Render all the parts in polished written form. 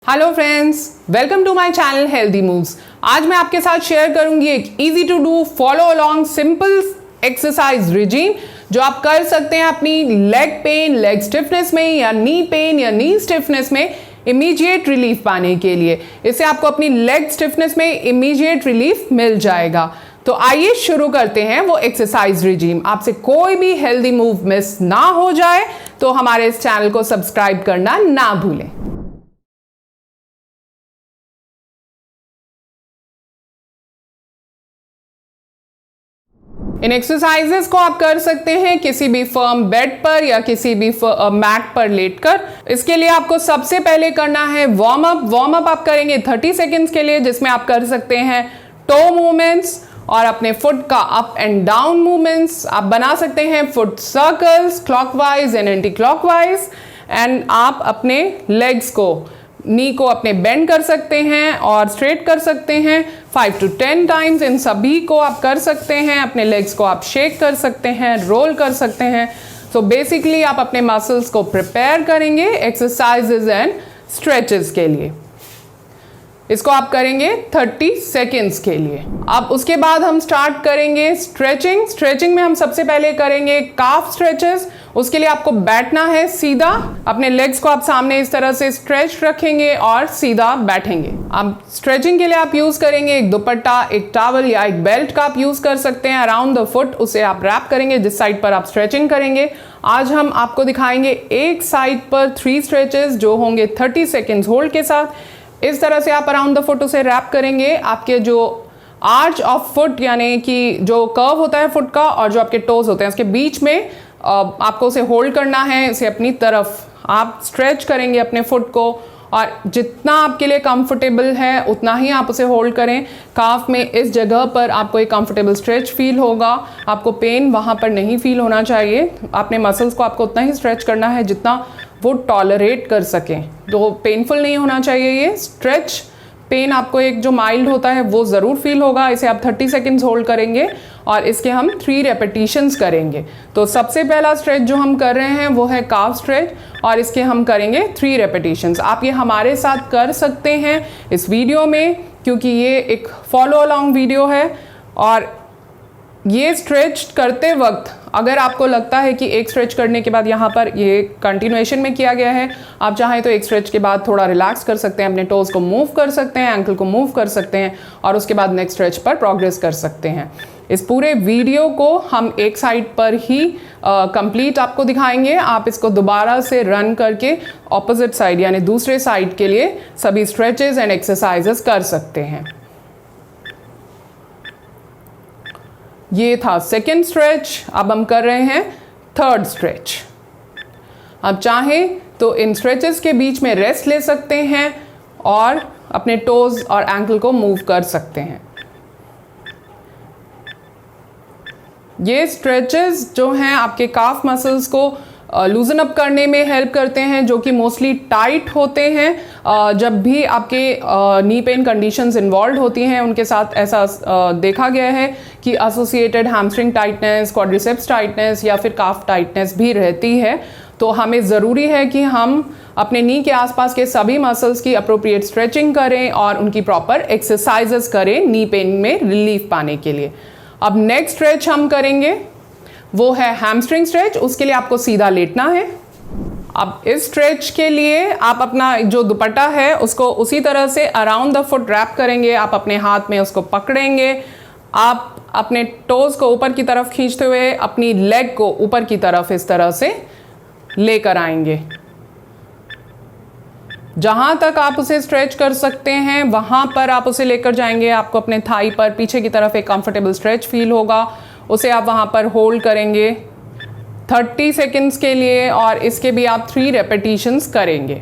Hello friends, welcome to my channel healthy moves. आज मैं आपके साथ शेयर करूंगी एक easy to do follow along simple exercise regime जो आप कर सकते हैं अपनी लेग पेन, लेग स्टिफनेस में या नी पेन या नी स्टिफनेस में इमीडिएट रिलीफ पाने के लिए। इससे आपको अपनी लेग स्टिफनेस में इमीडिएट रिलीफ मिल जाएगा। तो आइए शुरू करते हैं वो एक्सरसाइज रिजीम। आपसे कोई भी हेल्दी मूव मिस ना हो जाए तो हमारे इस चैनल को सब्सक्राइब करना ना भूलें। इन एक्सरसाइजेस को आप कर सकते हैं किसी भी फर्म बेड पर या किसी भी मैट पर लेटकर। इसके लिए आपको सबसे पहले करना है वार्म अप। वार्म अप आप करेंगे 30 सेकेंड्स के लिए, जिसमें आप कर सकते हैं टो मूवमेंट्स और अपने फुट का अप एंड डाउन मूवमेंट्स। आप बना सकते हैं foot circles clockwise and anti clockwise. And आप अपने लेग्स को, नी को अपने बेंड कर सकते हैं और स्ट्रेट कर सकते हैं 5 to 10 टाइम्स। इन सभी को आप कर सकते हैं। अपने लेग्स को आप शेक कर सकते हैं, रोल कर सकते हैं। सो बेसिकली आप अपने मसल्स को प्रिपेयर करेंगे एक्सरसाइजेज एंड स्ट्रेचेस के लिए। इसको आप करेंगे 30 सेकेंड्स के लिए। अब उसके बाद हम स्टार्ट करेंगे स्ट्रेचिंग। स्ट्रेचिंग में हम सबसे पहले करेंगे काफ स्ट्रेचेस। उसके लिए आपको बैठना है सीधा। अपने लेग्स को आप सामने इस तरह से स्ट्रेच रखेंगे और सीधा बैठेंगे। अब स्ट्रेचिंग के लिए आप यूज करेंगे एक दुपट्टा, एक टॉवल या एक बेल्ट का आप यूज कर सकते हैं अराउंड द फुट। उसे आप रैप करेंगे जिस साइड पर आप स्ट्रेचिंग करेंगे। आज हम आपको दिखाएंगे एक साइड पर 3 स्ट्रेचेस जो होंगे 30 सेकेंड्स होल्ड के साथ। इस तरह से आप अराउंड द फुट उसे रैप करेंगे। आपके जो आर्च ऑफ फुट यानी कि जो कर्व होता है फुट का और जो आपके टोज होते हैं उसके बीच में आपको उसे होल्ड करना है। इसे अपनी तरफ आप स्ट्रेच करेंगे अपने फुट को और जितना आपके लिए कंफर्टेबल है उतना ही आप उसे होल्ड करें। काफ में इस जगह पर आपको एक कंफर्टेबल स्ट्रेच फील होगा। आपको पेन वहाँ पर नहीं फील होना चाहिए। अपने मसल्स को आपको उतना ही स्ट्रेच करना है जितना वो टॉलरेट कर सकें। तो पेनफुल नहीं होना चाहिए ये स्ट्रेच। पेन आपको एक जो माइल्ड होता है वो ज़रूर फील होगा। इसे आप 30 सेकेंड्स होल्ड करेंगे और इसके हम 3 रेपिटेशंस करेंगे। तो सबसे पहला स्ट्रेच जो हम कर रहे हैं वो है काफ स्ट्रेच और इसके हम करेंगे 3 रेपिटेशंस। आप ये हमारे साथ कर सकते हैं इस वीडियो में क्योंकि ये एक फॉलो अलोंग वीडियो है। और ये स्ट्रेच करते वक्त अगर आपको लगता है कि एक स्ट्रेच करने के बाद यहाँ पर ये कंटिन्यूएशन में किया गया है, आप चाहें तो एक स्ट्रेच के बाद थोड़ा रिलैक्स कर सकते हैं, अपने टोज को मूव कर सकते हैं, एंकल को मूव कर सकते हैं और उसके बाद नेक्स्ट स्ट्रेच पर प्रोग्रेस कर सकते हैं। इस पूरे वीडियो को हम एक साइड पर ही कंप्लीट आपको दिखाएंगे। आप इसको दोबारा से रन करके ऑपोजिट साइड यानी दूसरे साइड के लिए सभी स्ट्रेचेस एंड एक्सरसाइजेस कर सकते हैं। ये था सेकेंड स्ट्रेच। अब हम कर रहे हैं थर्ड स्ट्रेच। अब चाहें तो इन स्ट्रेचेस के बीच में रेस्ट ले सकते हैं और अपने टोज और एंकल को मूव कर सकते हैं। ये स्ट्रेचेस जो हैं आपके काफ मसल्स को लूजन अप करने में हेल्प करते हैं जो कि मोस्टली टाइट होते हैं। जब भी आपके नी पेन कंडीशंस इन्वॉल्व होती हैं उनके साथ ऐसा देखा गया है कि associated hamstring tightness, quadriceps tightness या फिर काफ टाइटनेस भी रहती है। तो हमें ज़रूरी है कि हम अपने नी के आसपास के सभी मसल्स की अप्रोप्रिएट स्ट्रेचिंग करें और उनकी प्रॉपर एक्सरसाइजेस करें नी पेन में रिलीफ पाने के लिए। अब नेक्स्ट स्ट्रेच हम करेंगे वो है हैमस्ट्रिंग स्ट्रेच। उसके लिए आपको सीधा लेटना है। अब इस स्ट्रेच के लिए आप अपना जो दुपट्टा है उसको उसी तरह से अराउंड द फुट रैप करेंगे। आप अपने हाथ में उसको पकड़ेंगे। आप अपने टोज को ऊपर की तरफ खींचते हुए अपनी लेग को ऊपर की तरफ इस तरह से लेकर आएंगे। जहां तक आप उसे स्ट्रेच कर सकते हैं वहां पर आप उसे लेकर जाएंगे। आपको अपने थाई पर पीछे की तरफ एक कंफर्टेबल स्ट्रेच फील होगा। उसे आप वहां पर होल्ड करेंगे 30 सेकेंड्स के लिए और इसके भी आप 3 रेपिटेशंस करेंगे।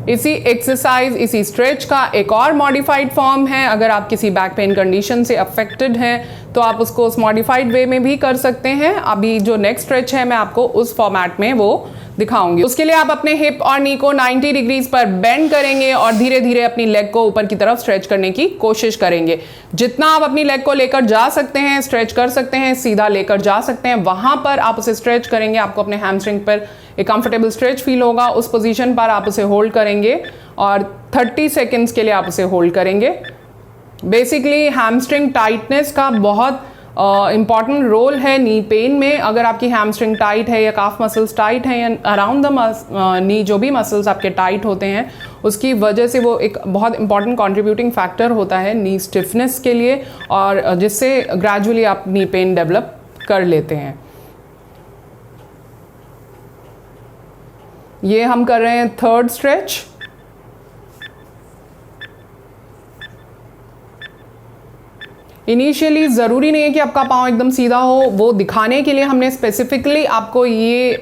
इसी एक्सरसाइज, इसी स्ट्रेच का एक और मॉडिफाइड फॉर्म है। अगर आप किसी बैक पेन कंडीशन से अफेक्टेड हैं तो आप उसको उस मॉडिफाइड वे में भी कर सकते हैं। अभी जो नेक्स्ट स्ट्रेच है मैं आपको उस फॉर्मेट में वो दिखाऊंगी। उसके लिए आप अपने हिप और नी को 90 डिग्रीज पर बेंड करेंगे और धीरे धीरे अपनी लेग को ऊपर की तरफ स्ट्रेच करने की कोशिश करेंगे। जितना आप अपनी लेग को लेकर जा सकते हैं, स्ट्रेच कर सकते हैं, सीधा लेकर जा सकते हैं, वहां पर आप उसे स्ट्रेच करेंगे। आपको अपने हैमस्ट्रिंग पर एक कंफर्टेबल स्ट्रेच फील होगा। उस पोजीशन पर आप उसे होल्ड करेंगे और 30 सेकेंड्स के लिए आप उसे होल्ड करेंगे। बेसिकली हैमस्ट्रिंग टाइटनेस का बहुत इंपॉर्टेंट रोल है नी पेन में। अगर आपकी हैमस्ट्रिंग टाइट है या काफ मसल्स टाइट हैं या अराउंड द नी जो भी मसल्स आपके टाइट होते हैं, उसकी वजह से वो एक बहुत इंपॉर्टेंट कंट्रीब्यूटिंग फैक्टर होता है नी स्टिफनेस के लिए, और जिससे ग्रेजुअली आप नी पेन डेवलप कर लेते हैं। ये हम कर रहे हैं थर्ड स्ट्रेच। इनिशियली ज़रूरी नहीं है कि आपका पाँव एकदम सीधा हो, वो दिखाने के लिए हमने स्पेसिफिकली आपको ये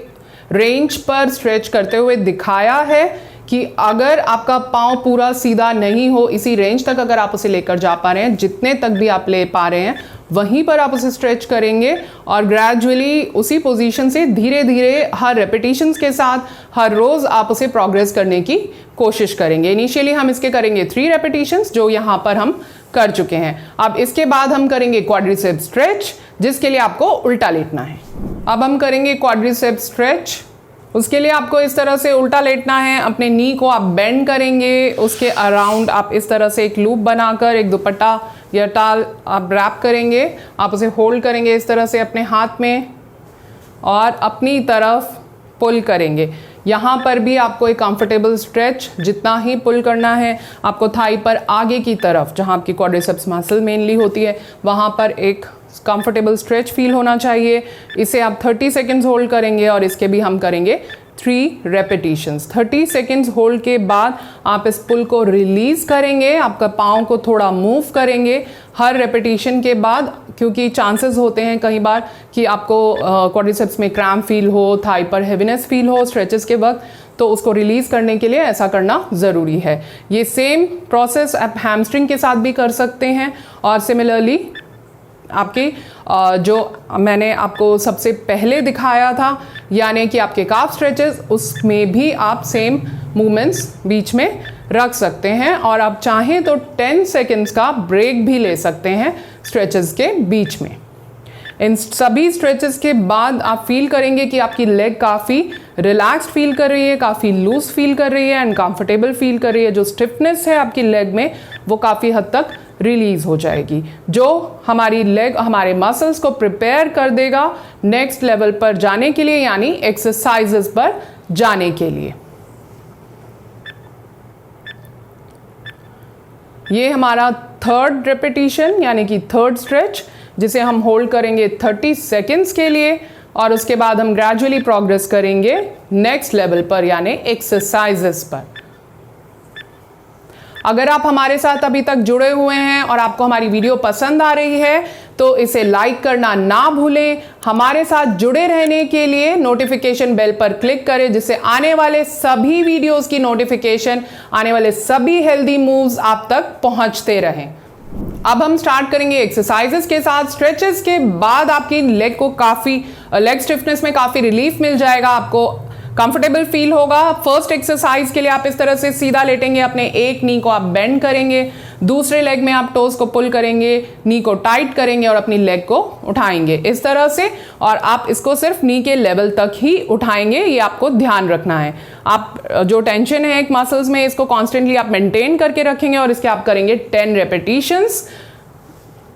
रेंज पर स्ट्रेच करते हुए दिखाया है कि अगर आपका पाँव पूरा सीधा नहीं हो, इसी रेंज तक अगर आप उसे लेकर जा पा रहे हैं, जितने तक भी आप ले पा रहे हैं, वहीं पर आप उसे स्ट्रेच करेंगे और ग्रेजुअली उसी पोजीशन से धीरे धीरे हर रेपिटेशंस के साथ हर रोज़ आप उसे प्रोग्रेस करने की कोशिश करेंगे। इनिशियली हम इसके करेंगे 3 रेपिटेशंस, जो यहाँ पर हम कर चुके हैं। अब इसके बाद हम करेंगे क्वाड्रिसेप्स स्ट्रेच, जिसके लिए आपको उल्टा लेटना है। अब हम करेंगे क्वाड्रिसेप्स स्ट्रेच। उसके लिए आपको इस तरह से उल्टा लेटना है। अपने नी को आप बेंड करेंगे, उसके अराउंड आप इस तरह से एक लूप बनाकर एक दुपट्टा या टाल आप रैप करेंगे। आप उसे होल्ड करेंगे इस तरह से अपने हाथ में और अपनी तरफ पुल करेंगे। यहाँ पर भी आपको एक कंफर्टेबल स्ट्रेच, जितना ही पुल करना है आपको थाई पर आगे की तरफ, जहाँ आपकी क्वाड्रिसेप्स मसल मेनली होती है, वहाँ पर एक कंफर्टेबल स्ट्रेच फील होना चाहिए। इसे आप 30 सेकेंड्स होल्ड करेंगे और इसके भी हम करेंगे 3 रेपिटेशंस। 30 सेकेंड्स होल्ड के बाद आप इस पुल को रिलीज करेंगे, आपका पाँव को थोड़ा मूव करेंगे हर रेपिटेशन के बाद, क्योंकि चांसेस होते हैं कई बार कि आपको क्वाड्रिसेप्स में क्रैम्प फील हो, थाई पर हेवीनेस फील हो स्ट्रेचेस के वक्त, तो उसको रिलीज करने के लिए ऐसा करना ज़रूरी है। ये सेम प्रोसेस आप हैमस्ट्रिंग के साथ भी कर सकते हैं और सिमिलरली आपकी जो मैंने आपको सबसे पहले दिखाया था, यानी कि आपके काफ स्ट्रेचेस, उसमें भी आप सेम मूवमेंट्स बीच में रख सकते हैं और आप चाहें तो 10 सेकेंड्स का ब्रेक भी ले सकते हैं स्ट्रेचेस के बीच में। इन सभी स्ट्रेचेस के बाद आप फील करेंगे कि आपकी लेग काफ़ी रिलैक्स्ड फील कर रही है, काफ़ी लूज फील कर रही है एंड कंफर्टेबल फील कर रही है। जो स्टिफनेस है आपकी लेग में वो काफ़ी हद तक रिलीज हो जाएगी, जो हमारी लेग, हमारे मसल्स को प्रिपेयर कर देगा नेक्स्ट लेवल पर जाने के लिए, यानी एक्सरसाइजेस पर जाने के लिए। ये हमारा थर्ड रेपिटेशन यानी कि थर्ड स्ट्रेच, जिसे हम होल्ड करेंगे 30 सेकेंड्स के लिए और उसके बाद हम ग्रेजुअली प्रोग्रेस करेंगे नेक्स्ट लेवल पर यानी एक्सरसाइजेस पर। अगर आप हमारे साथ अभी तक जुड़े हुए हैं और आपको हमारी वीडियो पसंद आ रही है तो इसे लाइक करना ना भूलें। हमारे साथ जुड़े रहने के लिए नोटिफिकेशन बेल पर क्लिक करें, जिससे आने वाले सभी वीडियोस की नोटिफिकेशन, आने वाले सभी हेल्दी मूव्स आप तक पहुंचते रहें। अब हम स्टार्ट करेंगे एक्सरसाइजेस के साथ। स्ट्रेचेस के बाद आपकी लेग को काफ़ी, लेग स्टिफनेस में काफ़ी रिलीफ मिल जाएगा, आपको कंफर्टेबल फील होगा। फर्स्ट एक्सरसाइज के लिए आप इस तरह से सीधा लेटेंगे, अपने एक नी को आप बेंड करेंगे, दूसरे लेग में आप टोस को पुल करेंगे, नी को टाइट करेंगे और अपनी लेग को उठाएंगे इस तरह से, और आप इसको सिर्फ नी के लेवल तक ही उठाएंगे, ये आपको ध्यान रखना है। आप जो टेंशन है एक मसल्स में, इसको कॉन्स्टेंटली आप मेंटेन करके रखेंगे और इसके आप करेंगे 10 रेपिटेशंस।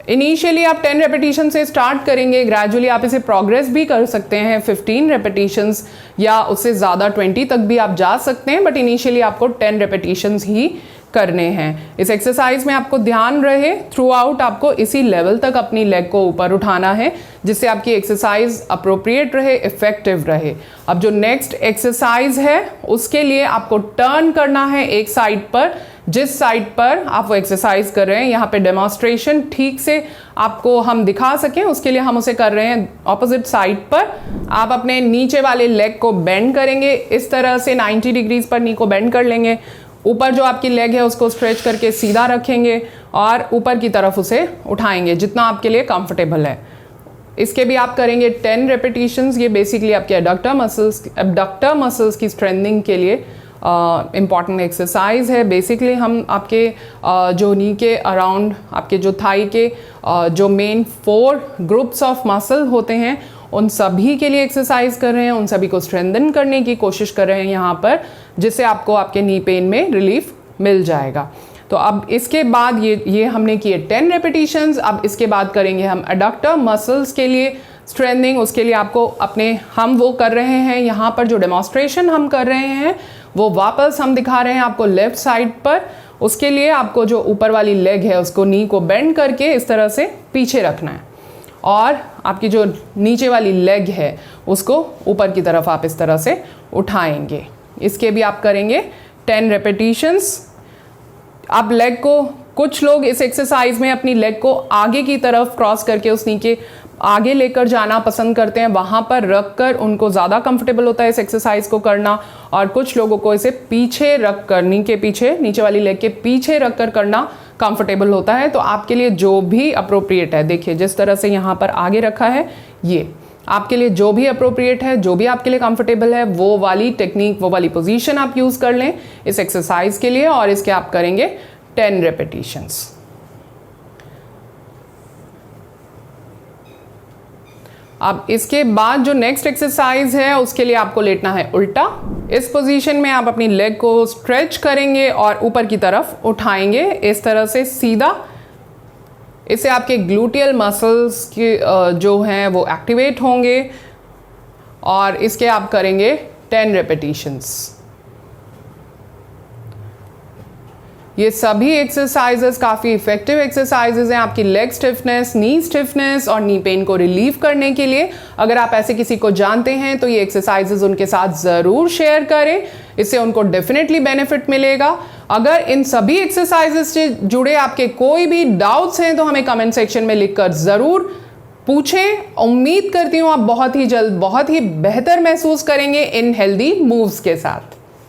इनिशियली आप 10 रेपिटेशन से स्टार्ट करेंगे, ग्रेजुअली आप इसे प्रोग्रेस भी कर सकते हैं 15 रेपिटेशंस या उससे ज़्यादा 20 तक भी आप जा सकते हैं, बट इनिशियली आपको 10 रेपिटेशंस ही करने हैं। इस एक्सरसाइज में आपको ध्यान रहे थ्रू आउट आपको इसी लेवल तक अपनी लेग को ऊपर उठाना है, जिससे आपकी एक्सरसाइज अप्रोप्रिएट रहे, इफेक्टिव रहे। अब जो नेक्स्ट एक्सरसाइज है उसके लिए आपको टर्न करना है एक साइड पर, जिस साइड पर आप वो एक्सरसाइज कर रहे हैं। यहाँ पे डेमोन्स्ट्रेशन ठीक से आपको हम दिखा सकें उसके लिए हम उसे कर रहे हैं ऑपोजिट साइड पर। आप अपने नीचे वाले लेग को बेंड करेंगे इस तरह से, 90 डिग्रीज पर नी को बेंड कर लेंगे। ऊपर जो आपकी लेग है उसको स्ट्रेच करके सीधा रखेंगे और ऊपर की तरफ उसे उठाएंगे जितना आपके लिए कंफर्टेबल है। इसके भी आप करेंगे 10 रेपिटेशंस। ये बेसिकली आपके एब्डक्टर मसल्स की स्ट्रेंथनिंग के लिए इम्पॉर्टेंट एक्सरसाइज है। बेसिकली हम आपके जो नी के अराउंड आपके जो थाई के जो मेन 4 ग्रुप्स ऑफ मसल होते हैं उन सभी के लिए एक्सरसाइज कर रहे हैं, उन सभी को स्ट्रेंथन करने की कोशिश कर रहे हैं यहाँ पर, जिससे आपको आपके नी पेन में रिलीफ मिल जाएगा। तो अब इसके बाद ये हमने किए 10 रेपिटेशंस। अब इसके बाद करेंगे हम एडक्टर मसल्स के लिए स्ट्रेंथनिंग। उसके लिए आपको हम वो कर रहे हैं यहाँ पर जो डेमोन्स्ट्रेशन हम कर रहे हैं वो वापस हम दिखा रहे हैं आपको लेफ्ट साइड पर। उसके लिए आपको जो ऊपर वाली लेग है उसको नी को बेंड करके इस तरह से पीछे रखना है और आपकी जो नीचे वाली लेग है उसको ऊपर की तरफ आप इस तरह से उठाएंगे। इसके भी आप करेंगे 10 रेपिटेशंस। आप लेग को, कुछ लोग इस एक्सरसाइज में अपनी लेग को आगे की तरफ क्रॉस करके उस नी के आगे लेकर जाना पसंद करते हैं, वहां पर रख कर उनको ज़्यादा कंफर्टेबल होता है इस एक्सरसाइज को करना। और कुछ लोगों को इसे पीछे रख कर, नी के पीछे, नीचे वाली लेग के पीछे रख कर करना कंफर्टेबल होता है। तो आपके लिए जो भी अप्रोप्रिएट है, देखिए जिस तरह से यहाँ पर आगे रखा है, ये आपके लिए जो भी अप्रोप्रिएट है, जो भी आपके लिए कंफर्टेबल है, वो वाली टेक्निक, वो वाली पोजीशन आप यूज़ कर लें इस एक्सरसाइज के लिए। और इसके आप करेंगे 10 रेपिटेशंस। अब इसके बाद जो नेक्स्ट एक्सरसाइज है उसके लिए आपको लेटना है उल्टा। इस पोजीशन में आप अपनी लेग को स्ट्रेच करेंगे और ऊपर की तरफ उठाएंगे इस तरह से सीधा। इससे आपके ग्लूटियल मसल्स के जो हैं वो एक्टिवेट होंगे। और इसके आप करेंगे 10 रेपिटेशंस। ये सभी एक्सरसाइजेस काफ़ी इफेक्टिव एक्सरसाइजेस हैं आपकी लेग स्टिफनेस, नी स्टिफनेस और नी पेन को रिलीव करने के लिए। अगर आप ऐसे किसी को जानते हैं तो ये एक्सरसाइजेस उनके साथ ज़रूर शेयर करें, इससे उनको डेफिनेटली बेनिफिट मिलेगा। अगर इन सभी एक्सरसाइजेस से जुड़े आपके कोई भी डाउट्स हैं तो हमें कमेंट सेक्शन में लिखकर ज़रूर पूछें। उम्मीद करती हूँ आप बहुत ही जल्द बहुत ही बेहतर महसूस करेंगे इन हेल्दी मूव्स के साथ।